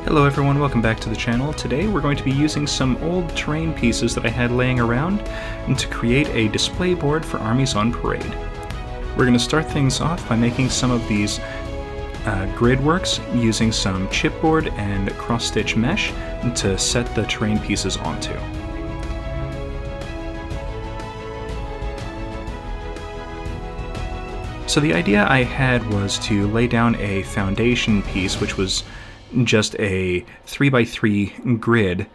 Hello everyone, welcome back to the channel. Today we're going to be using some old terrain pieces that I had laying around to create a display board for armies on parade. We're going to start things off by making some of these grid works using some chipboard and cross-stitch mesh to set the terrain pieces onto. So the idea I had was to lay down a foundation piece, which was just a 3x3 grid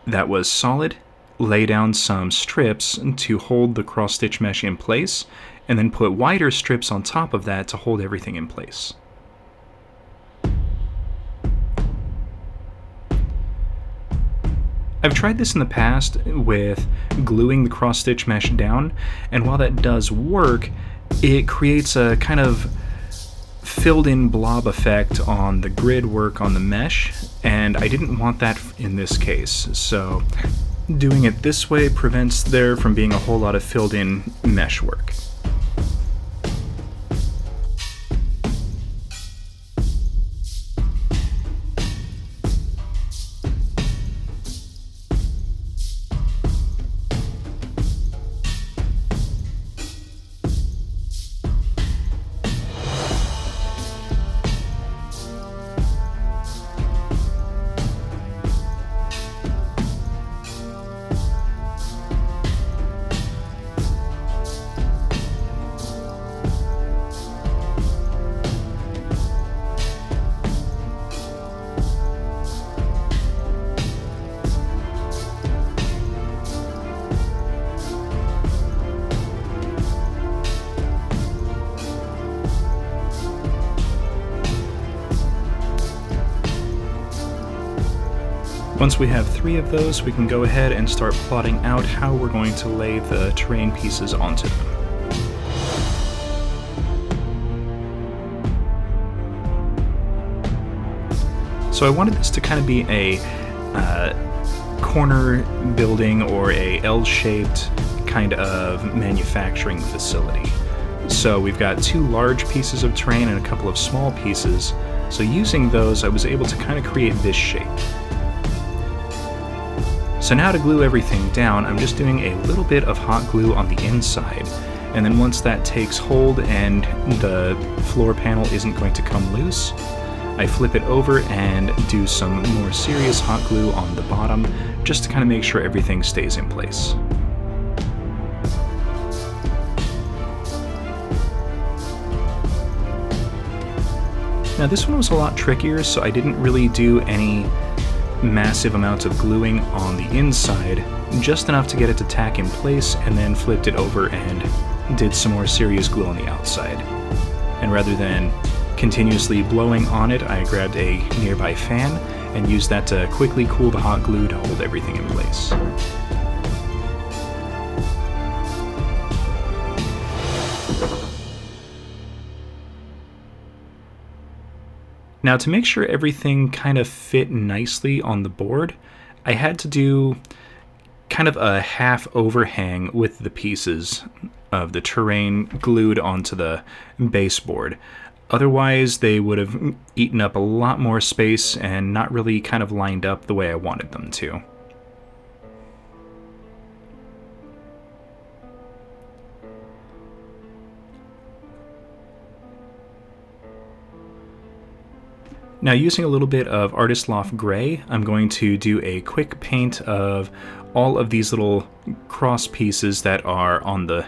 that was solid, lay down some strips to hold the cross-stitch mesh in place, and then put wider strips on top of that to hold everything in place. I've tried this in the past with gluing the cross-stitch mesh down, and while that does work, it creates a kind of filled-in blob effect on the grid work on the mesh, and I didn't want that in this case, so doing it this way prevents there from being a whole lot of filled-in mesh work. Once we have 3 of those, we can go ahead and start plotting out how we're going to lay the terrain pieces onto them. So I wanted this to kind of be a corner building or a L-shaped kind of manufacturing facility. So we've got 2 large pieces of terrain and a couple of small pieces. So using those, I was able to kind of create this shape. So now to glue everything down, I'm just doing a little bit of hot glue on the inside, and then once that takes hold and the floor panel isn't going to come loose, I flip it over and do some more serious hot glue on the bottom, just to kind of make sure everything stays in place. Now this one was a lot trickier, so I didn't really do any massive amounts of gluing on the inside, just enough to get it to tack in place, and then flipped it over and did some more serious glue on the outside. And rather than continuously blowing on it, I grabbed a nearby fan and used that to quickly cool the hot glue to hold everything in place. Now to make sure everything kind of fit nicely on the board, I had to do kind of a half overhang with the pieces of the terrain glued onto the baseboard. Otherwise, they would have eaten up a lot more space and not really kind of lined up the way I wanted them to. Now using a little bit of Artist Loft Gray, I'm going to do a quick paint of all of these little cross pieces that are on the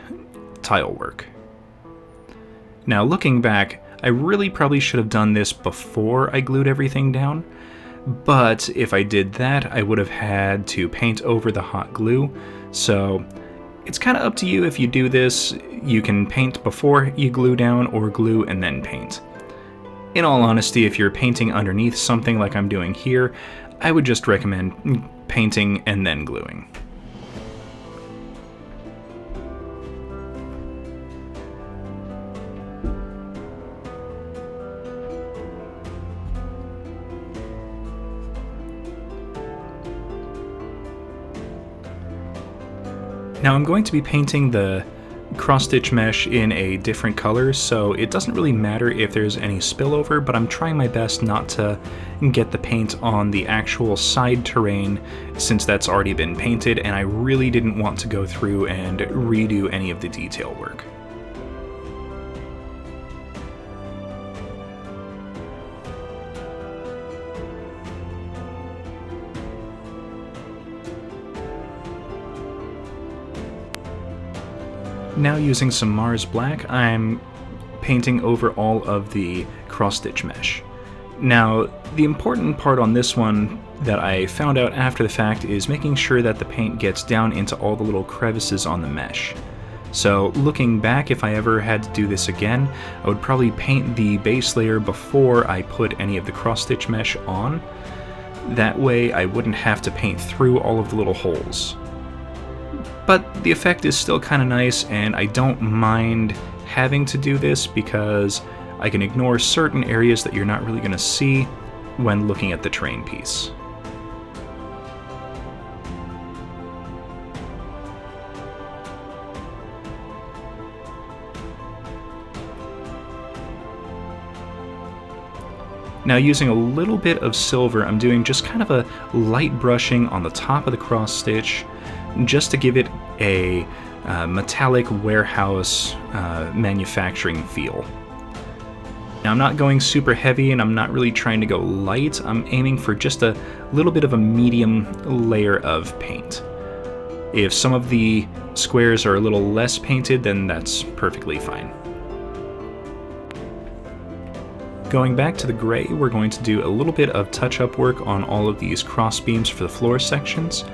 tile work. Now looking back, I really probably should have done this before I glued everything down, but if I did that, I would have had to paint over the hot glue, so it's kind of up to you if you do this. You can paint before you glue down or glue and then paint. In all honesty, if you're painting underneath something like I'm doing here, I would just recommend painting and then gluing. Now I'm going to be painting the cross-stitch mesh in a different color, so it doesn't really matter if there's any spillover, but I'm trying my best not to get the paint on the actual side terrain since that's already been painted, and I really didn't want to go through and redo any of the detail work. Now using some Mars Black, I'm painting over all of the cross-stitch mesh. Now, the important part on this one that I found out after the fact is making sure that the paint gets down into all the little crevices on the mesh. So looking back, if I ever had to do this again, I would probably paint the base layer before I put any of the cross-stitch mesh on. That way I wouldn't have to paint through all of the little holes. But the effect is still kind of nice, and I don't mind having to do this because I can ignore certain areas that you're not really going to see when looking at the terrain piece. Now using a little bit of silver, I'm doing just kind of a light brushing on the top of the cross stitch, just to give it a metallic warehouse manufacturing feel. Now I'm not going super heavy and I'm not really trying to go light, I'm aiming for just a little bit of a medium layer of paint. If some of the squares are a little less painted, then that's perfectly fine. Going back to the gray, we're going to do a little bit of touch-up work on all of these cross beams for the floor sections.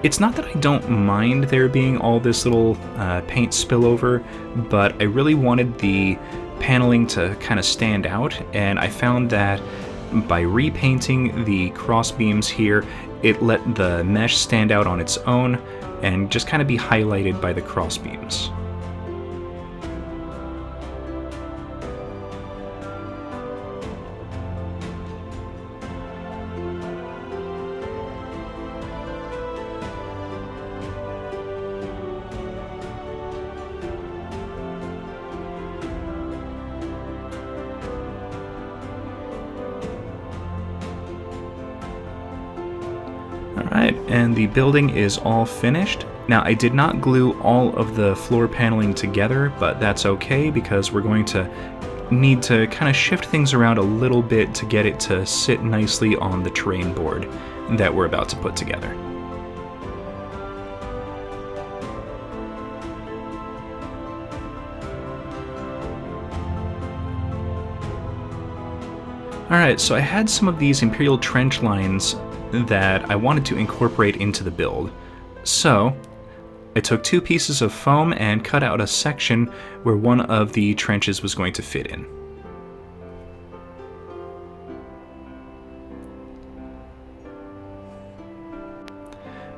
It's not that I don't mind there being all this little paint spillover, but I really wanted the paneling to kind of stand out, and I found that by repainting the cross beams here, it let the mesh stand out on its own and just kind of be highlighted by the cross beams. Alright, and the building is all finished. Now I did not glue all of the floor paneling together, but that's okay because we're going to need to kind of shift things around a little bit to get it to sit nicely on the terrain board that we're about to put together. Alright, so I had some of these Imperial trench lines that I wanted to incorporate into the build. So I took two pieces of foam and cut out a section where one of the trenches was going to fit in.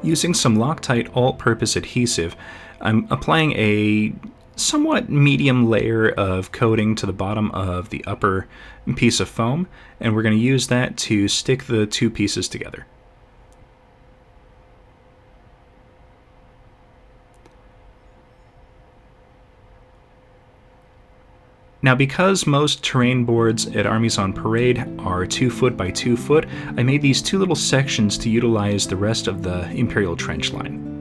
Using some Loctite all-purpose adhesive, I'm applying a somewhat medium layer of coating to the bottom of the upper piece of foam, and we're going to use that to stick the two pieces together. Now, because most terrain boards at Armies on Parade are 2 foot by 2 foot, I made these two little sections to utilize the rest of the Imperial trench line.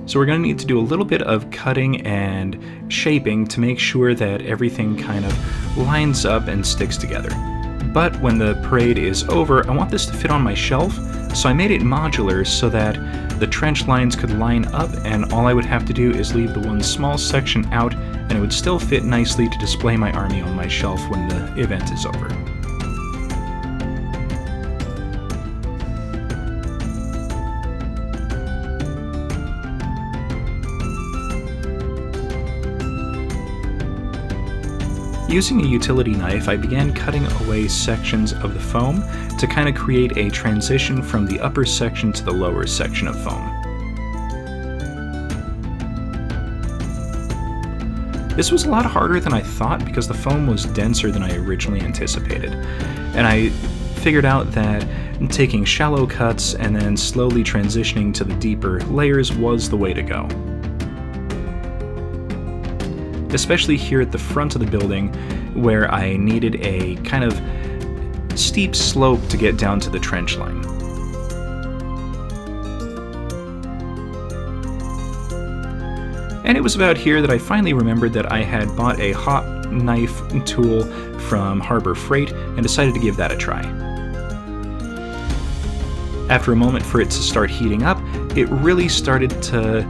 So we're going to need to do a little bit of cutting and shaping to make sure that everything kind of lines up and sticks together. But when the parade is over, I want this to fit on my shelf, so I made it modular so that the trench lines could line up, and all I would have to do is leave the one small section out, and it would still fit nicely to display my army on my shelf when the event is over. Using a utility knife, I began cutting away sections of the foam to kind of create a transition from the upper section to the lower section of foam. This was a lot harder than I thought because the foam was denser than I originally anticipated, and I figured out that taking shallow cuts and then slowly transitioning to the deeper layers was the way to go. Especially here at the front of the building, where I needed a kind of steep slope to get down to the trench line. And it was about here that I finally remembered that I had bought a hot knife tool from Harbor Freight and decided to give that a try. After a moment for it to start heating up, it really started to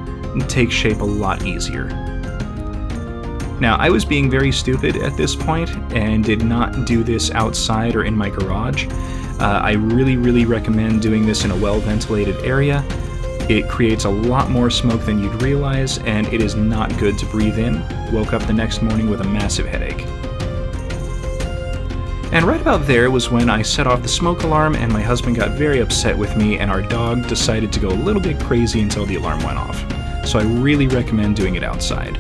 take shape a lot easier. Now, I was being very stupid at this point and did not do this outside or in my garage. I really recommend doing this in a well-ventilated area. It creates a lot more smoke than you'd realize, and it is not good to breathe in. Woke up the next morning with a massive headache. And right about there was when I set off the smoke alarm, and my husband got very upset with me, and our dog decided to go a little bit crazy until the alarm went off. So I really recommend doing it outside.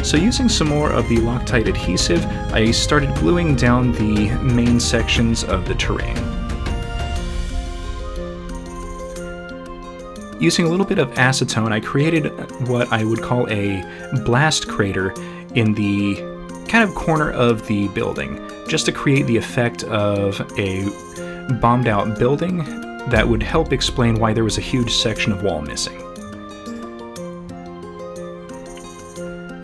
So using some more of the Loctite adhesive, I started gluing down the main sections of the terrain. Using a little bit of acetone, I created what I would call a blast crater in the kind of corner of the building, just to create the effect of a bombed out building that would help explain why there was a huge section of wall missing.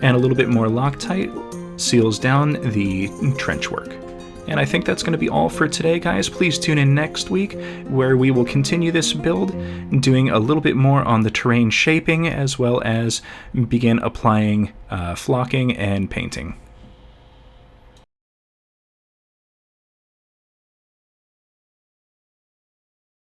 And a little bit more Loctite seals down the trench work. And I think that's going to be all for today, guys. Please tune in next week, where we will continue this build, doing a little bit more on the terrain shaping, as well as begin applying flocking and painting.